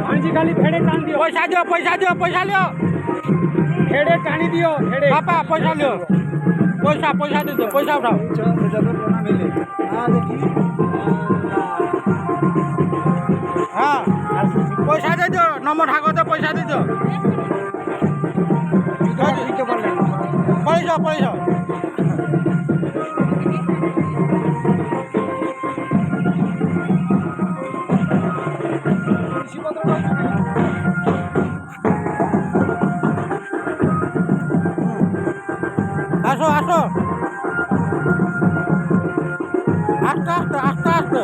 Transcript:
ভাঞ্জি খালি ফেড়ে টান দিও। পয়সা দিও, পয়সা দিও, পয়সা লিও। ফেড়ে টানি দিও, ফেড়ে। বাপা পয়সা লিও, পয়সা পয়সা দিও, পয়সা উঠাও। হ্যাঁ পয়সা দিয়ে দিও, নম্বর ঠাকুরতে পয়সা দিয়ে দিও। দিতে পারলেন না। পয়সা পয়সা আসো আসো, আস্তে আস্তে আস্তে আস্তে।